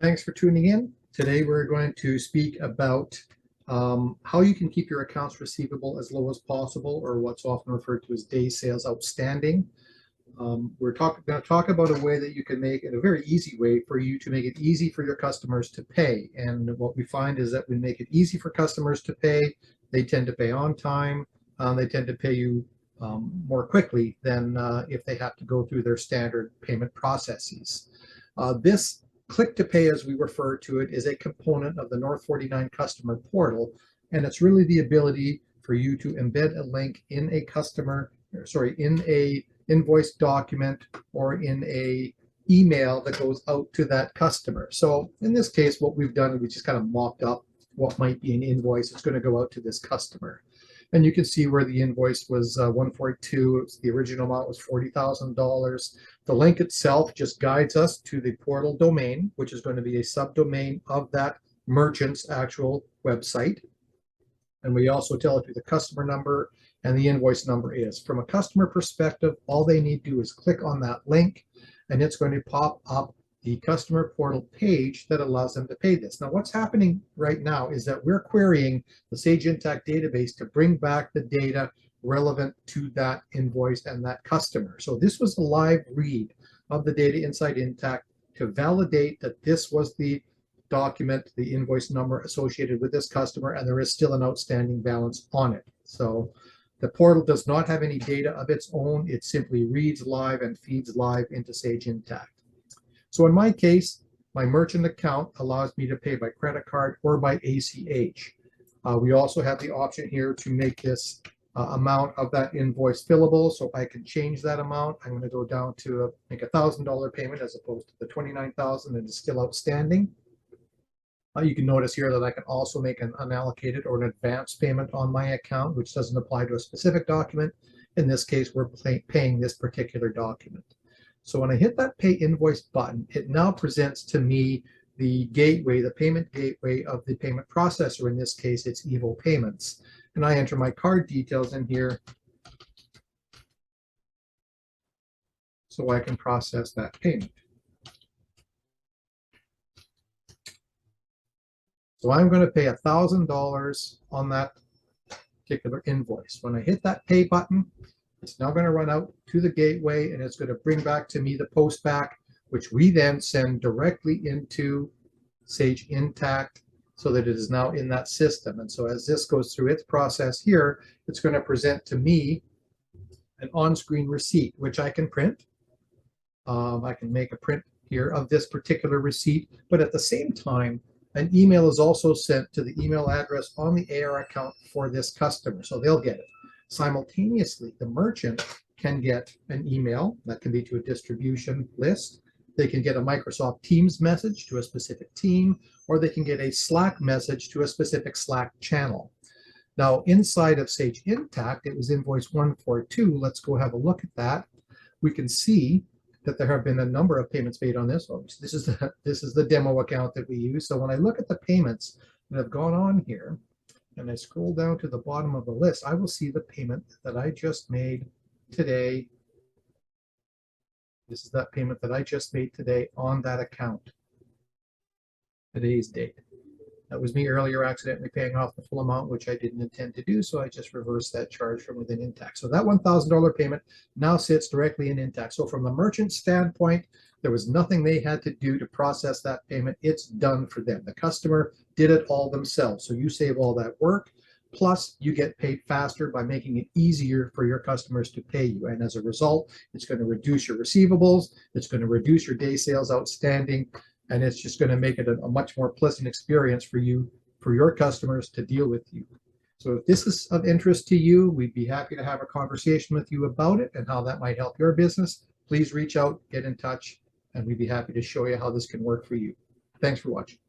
Thanks for tuning in. Today we're going to speak about how you can keep your accounts receivable as low as possible, or what's often referred to as day sales outstanding. We're going to talk about a way that you can make it a very easy way for you to make it easy for your customers to pay. And what we find is that we make it easy for customers to pay. They tend to pay on time. They tend to pay you more quickly than if they have to go through their standard payment processes. This Click to Pay, as we refer to it, is a component of the North 49 customer portal, and it's really the ability for you to embed a link in in a invoice document or in a email that goes out to that customer. So in this case, what we've done is we just kind of mocked up what might be an invoice. It's going to go out to this customer. And you can see where the invoice was 142. The original amount was $40,000. The link itself just guides us to the portal domain, which is going to be a subdomain of that merchant's actual website. And we also tell it who the customer number and the invoice number is. From a customer perspective, all they need to do is click on that link, and it's going to pop up the customer portal page that allows them to pay this. Now, what's happening right now is that we're querying the Sage Intacct database to bring back the data relevant to that invoice and that customer. So this was a live read of the data inside Intacct to validate that this was the document, the invoice number associated with this customer, and there is still an outstanding balance on it. So the portal does not have any data of its own. It simply reads live and feeds live into Sage Intacct. So in my case, my merchant account allows me to pay by credit card or by ACH. We also have the option here to make this amount of that invoice fillable. So I can change that amount. I'm going to go down to make a $1,000 payment as opposed to the $29,000 that is still outstanding. You can notice here that I can also make an unallocated or an advance payment on my account, which doesn't apply to a specific document. In this case, we're paying this particular document. So when I hit that Pay Invoice button, it now presents to me the gateway, the payment gateway of the payment processor. In this case, it's Evo Payments. And I enter my card details in here so I can process that payment. So I'm going to pay $1,000 on that particular invoice. When I hit that Pay button, it's now going to run out to the gateway, and it's going to bring back to me the postback, which we then send directly into Sage Intacct so that it is now in that system. And so as this goes through its process here, it's going to present to me an on-screen receipt, which I can print. I can make a print here of this particular receipt, but at the same time, an email is also sent to the email address on the AR account for this customer, so they'll get it. Simultaneously, the merchant can get an email that can be to a distribution list. They can get a Microsoft Teams message to a specific team, or they can get a Slack message to a specific Slack channel. Now, inside of Sage Intacct, it was invoice 142. Let's go have a look at that. We can see that there have been a number of payments made on this. Oh, this is the demo account that we use. So when I look at the payments that have gone on here, and I scroll down to the bottom of the list, I will see the payment that I just made today. This is that payment that I just made today on that account. Today's date. That was me earlier accidentally paying off the full amount, which I didn't intend to do, so I just reversed that charge from within Intacct. So that $1,000 payment now sits directly in Intacct. So from the merchant standpoint, there was nothing they had to do to process that payment. It's done for them. The customer did it all themselves. So you save all that work, plus you get paid faster by making it easier for your customers to pay you. And as a result, it's going to reduce your receivables, it's going to reduce your day sales outstanding, and it's just going to make it a much more pleasant experience for you, for your customers to deal with you. So if this is of interest to you, we'd be happy to have a conversation with you about it and how that might help your business. Please reach out, get in touch, and we'd be happy to show you how this can work for you. Thanks for watching.